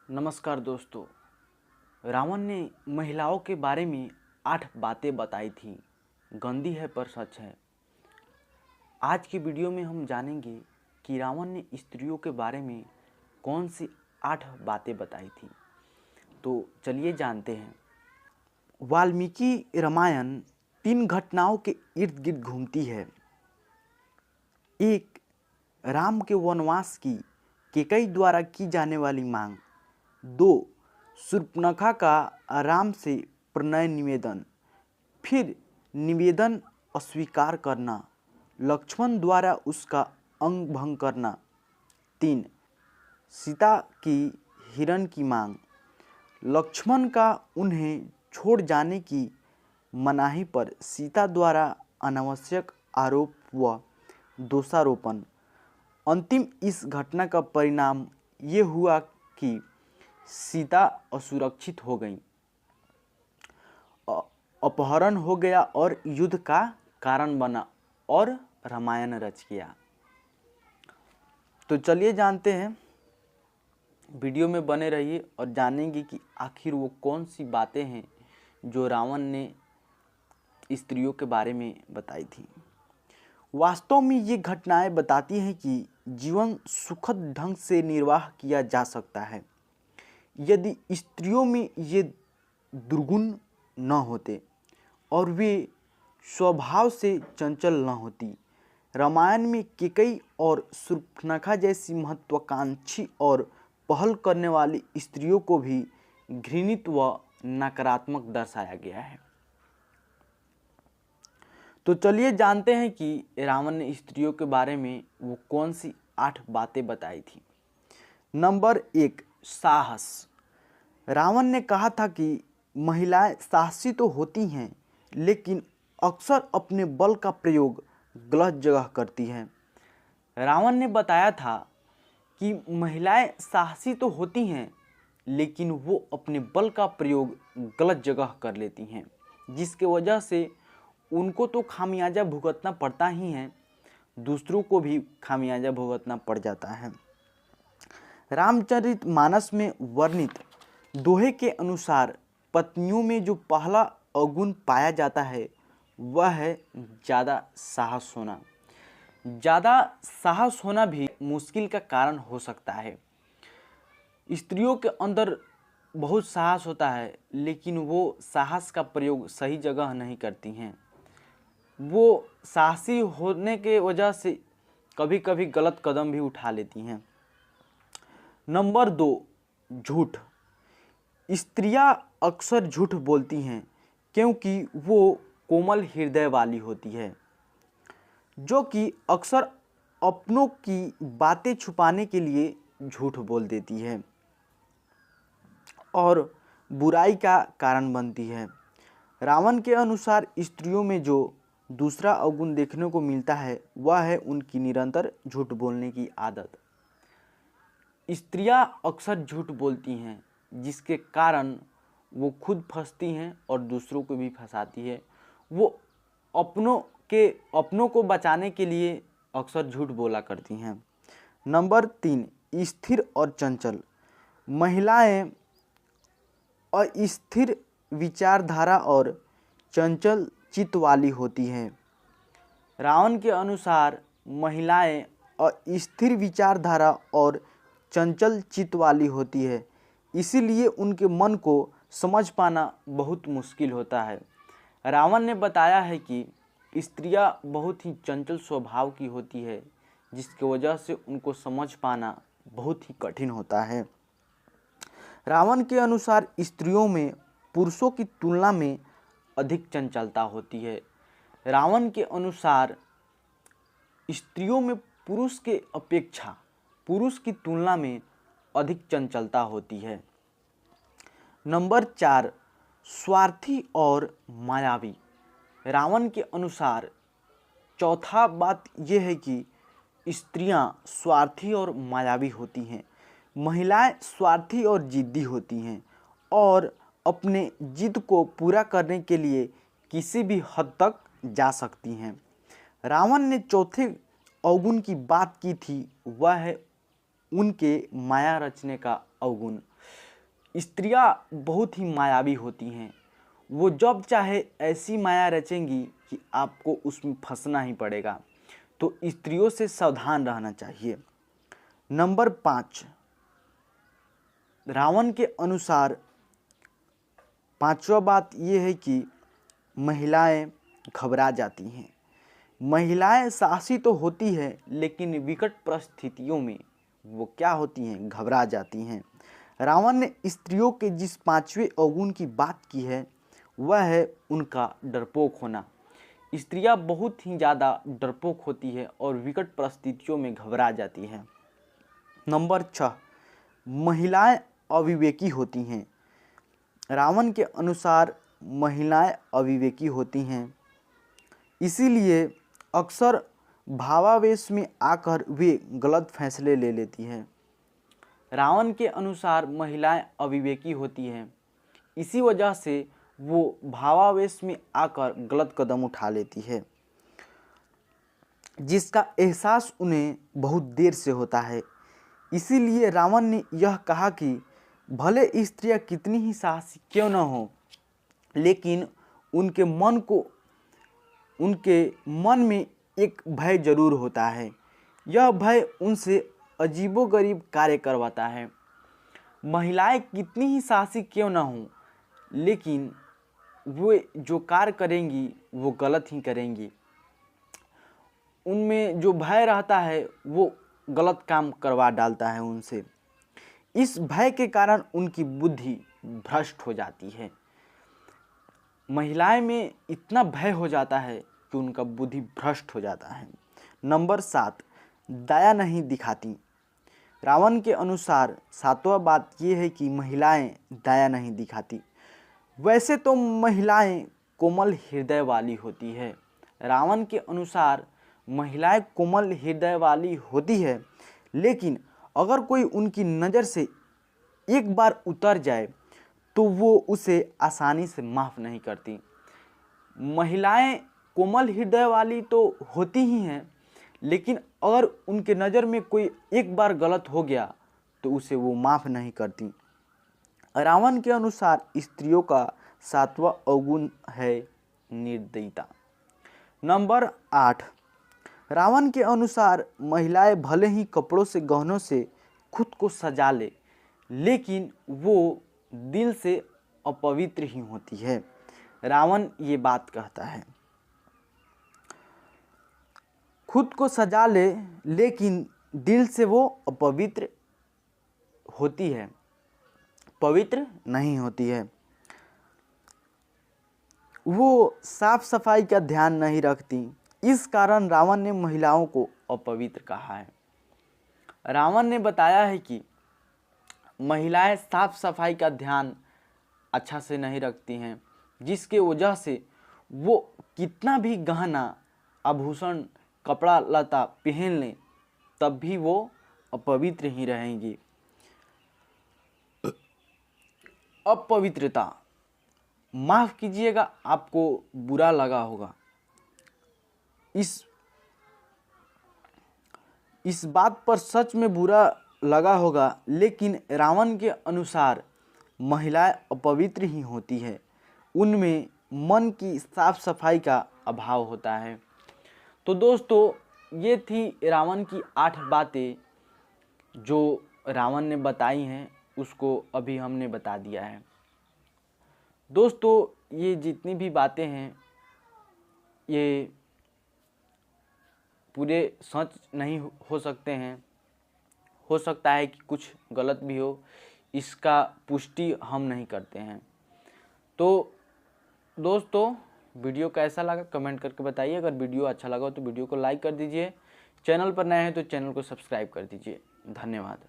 नमस्कार दोस्तों। रावण ने महिलाओं के बारे में 8 बातें बताई थी। गंदी है पर सच है। आज की वीडियो में हम जानेंगे कि रावण ने स्त्रियों के बारे में कौन सी 8 बातें बताई थी। तो चलिए जानते हैं। वाल्मीकि रामायण 3 घटनाओं के इर्द गिर्द घूमती है। एक, राम के वनवास की कैकेयी द्वारा की जाने वाली मांग। 2, शूर्पणखा का राम से प्रणय निवेदन, फिर निवेदन अस्वीकार करना, लक्ष्मण द्वारा उसका अंग भंग करना। 3, सीता की हिरण की मांग, लक्ष्मण का उन्हें छोड़ जाने की मनाही पर सीता द्वारा अनावश्यक आरोप व दोषारोपण। अंतिम इस घटना का परिणाम ये हुआ कि सीता असुरक्षित हो गई, अपहरण हो गया और युद्ध का कारण बना और रामायण रच गया। तो चलिए जानते हैं। वीडियो में बने रहिए और जानेंगे कि आखिर वो कौन सी बातें हैं जो रावण ने स्त्रियों के बारे में बताई थी। वास्तव में ये घटनाएं बताती हैं कि जीवन सुखद ढंग से निर्वाह किया जा सकता है यदि स्त्रियों में ये दुर्गुण न होते और वे स्वभाव से चंचल न होती। रामायण में कैकेयी और शूर्पणखा जैसी महत्वाकांक्षी और पहल करने वाली स्त्रियों को भी घृणित व नकारात्मक दर्शाया गया है। तो चलिए जानते हैं कि रावण ने स्त्रियों के बारे में वो कौन सी 8 बातें बताई थी। नंबर 1, साहस। रावण ने कहा था कि महिलाएं साहसी तो होती हैं लेकिन अक्सर अपने बल का प्रयोग गलत जगह करती हैं। रावण ने बताया था कि महिलाएं साहसी तो होती हैं लेकिन वो अपने बल का प्रयोग गलत जगह कर लेती हैं, जिसके वजह से उनको तो खामियाजा भुगतना पड़ता ही है, दूसरों को भी खामियाजा भुगतना पड़ जाता है। रामचरितमानस में वर्णित दोहे के अनुसार पत्नियों में जो पहला अवगुण पाया जाता है वह है ज़्यादा साहस होना। ज़्यादा साहस होना भी मुश्किल का कारण हो सकता है। स्त्रियों के अंदर बहुत साहस होता है लेकिन वो साहस का प्रयोग सही जगह नहीं करती हैं। वो साहसी होने के वजह से कभी कभी गलत कदम भी उठा लेती हैं। नंबर 2, झूठ। स्त्रियां अक्सर झूठ बोलती हैं क्योंकि वो कोमल हृदय वाली होती है, जो कि अक्सर अपनों की बातें छुपाने के लिए झूठ बोल देती है और बुराई का कारण बनती है। रावण के अनुसार स्त्रियों में जो दूसरा अवगुण देखने को मिलता है वह है उनकी निरंतर झूठ बोलने की आदत। स्त्रियां अक्सर झूठ बोलती हैं जिसके कारण वो खुद फंसती हैं और दूसरों को भी फंसाती है। वो अपनों को बचाने के लिए अक्सर झूठ बोला करती हैं। नंबर 3, स्थिर और चंचल। महिलाएं अस्थिर विचारधारा और चंचल चित्त वाली होती हैं। रावण के अनुसार महिलाएं अस्थिर विचारधारा और चंचल चित्त वाली होती है, इसीलिए उनके मन को समझ पाना बहुत मुश्किल होता है। रावण ने बताया है कि स्त्रियां बहुत ही चंचल स्वभाव की होती है, जिसकी वजह से उनको समझ पाना बहुत ही कठिन होता है। रावण के अनुसार स्त्रियों में पुरुषों की तुलना में अधिक चंचलता होती है। रावण के अनुसार स्त्रियों में पुरुष के अपेक्षा पुरुष की तुलना में अधिक चंचलता होती है। नंबर 4, स्वार्थी और मायावी। रावण के अनुसार चौथा बात यह है कि स्त्रियां स्वार्थी और मायावी होती हैं। महिलाएं स्वार्थी और जिद्दी होती हैं और अपने जिद को पूरा करने के लिए किसी भी हद तक जा सकती हैं। रावण ने चौथे अवगुण की बात की थी, वह है उनके माया रचने का अवगुण। स्त्रियां बहुत ही मायावी होती हैं, वो जब चाहे ऐसी माया रचेंगी कि आपको उसमें फंसना ही पड़ेगा, तो स्त्रियों से सावधान रहना चाहिए। नंबर 5, रावण के अनुसार पांचवा बात यह है कि महिलाएं घबरा जाती हैं। महिलाएं साहसी तो होती है, लेकिन विकट परिस्थितियों में वो क्या होती हैं, घबरा जाती हैं। रावण ने स्त्रियों के जिस पांचवें अवगुण की बात की है वह है उनका डरपोक होना। स्त्रियां बहुत ही ज़्यादा डरपोक होती है और विकट परिस्थितियों में घबरा जाती हैं। नंबर 6, महिलाएं अविवेकी होती हैं। रावण के अनुसार महिलाएं अविवेकी होती हैं, इसीलिए अक्सर भावावेश में आकर वे गलत फैसले ले लेती हैं। रावण के अनुसार महिलाएं अविवेकी होती हैं, इसी वजह से वो भावावेश में आकर गलत कदम उठा लेती है, जिसका एहसास उन्हें बहुत देर से होता है। इसीलिए रावण ने यह कहा कि भले स्त्रियां कितनी ही साहसी क्यों न हो, लेकिन उनके मन में एक भय जरूर होता है। यह भय उनसे अजीबोगरीब कार्य करवाता है। महिलाएं कितनी ही साहसी क्यों ना हो, लेकिन वे जो कार्य करेंगी वो गलत ही करेंगी। उनमें जो भय रहता है वो गलत काम करवा डालता है उनसे। इस भय के कारण उनकी बुद्धि भ्रष्ट हो जाती है। महिलाएं में इतना भय हो जाता है कि उनका बुद्धि भ्रष्ट हो जाता है। नंबर 7, दया नहीं दिखाती। रावण के अनुसार 7वां बात यह है कि महिलाएं दया नहीं दिखाती। वैसे तो महिलाएं कोमल हृदय वाली होती है। रावण के अनुसार महिलाएं कोमल हृदय वाली होती है, लेकिन अगर कोई उनकी नज़र से एक बार उतर जाए तो वो उसे आसानी से माफ़ नहीं करती। महिलाएं कोमल हृदय वाली तो होती ही हैं, लेकिन अगर उनके नज़र में कोई एक बार गलत हो गया तो उसे वो माफ़ नहीं करती। रावण के अनुसार स्त्रियों का 7वां अवगुण है निर्दयता। नंबर 8, रावण के अनुसार महिलाएं भले ही कपड़ों से गहनों से खुद को सजा ले, लेकिन वो दिल से अपवित्र ही होती है। रावण ये बात कहता है, खुद को सजा ले लेकिन दिल से वो अपवित्र होती है, पवित्र नहीं होती है। वो साफ सफाई का ध्यान नहीं रखती। इस कारण रावण ने महिलाओं को अपवित्र कहा है। रावण ने बताया है कि महिलाएं साफ सफाई का ध्यान अच्छा से नहीं रखती हैं, जिसके वजह से वो कितना भी गहना आभूषण कपड़ा लता पहन लें तब भी वो अपवित्र ही रहेंगी। अपवित्रता, माफ़ कीजिएगा, आपको बुरा लगा होगा। इस बात पर सच में बुरा लगा होगा, लेकिन रावण के अनुसार महिलाएं अपवित्र ही होती है। उनमें मन की साफ सफाई का अभाव होता है। तो दोस्तों, ये थी रावण की 8 बातें जो रावण ने बताई हैं, उसको अभी हमने बता दिया है। दोस्तों, ये जितनी भी बातें हैं ये पूरे सच नहीं हो सकते हैं, हो सकता है कि कुछ गलत भी हो, इसका पुष्टि हम नहीं करते हैं। तो दोस्तों, वीडियो कैसा लगा कमेंट करके बताइए। अगर वीडियो अच्छा लगा तो वीडियो को लाइक कर दीजिए। चैनल पर नए हैं तो चैनल को सब्सक्राइब कर दीजिए। धन्यवाद।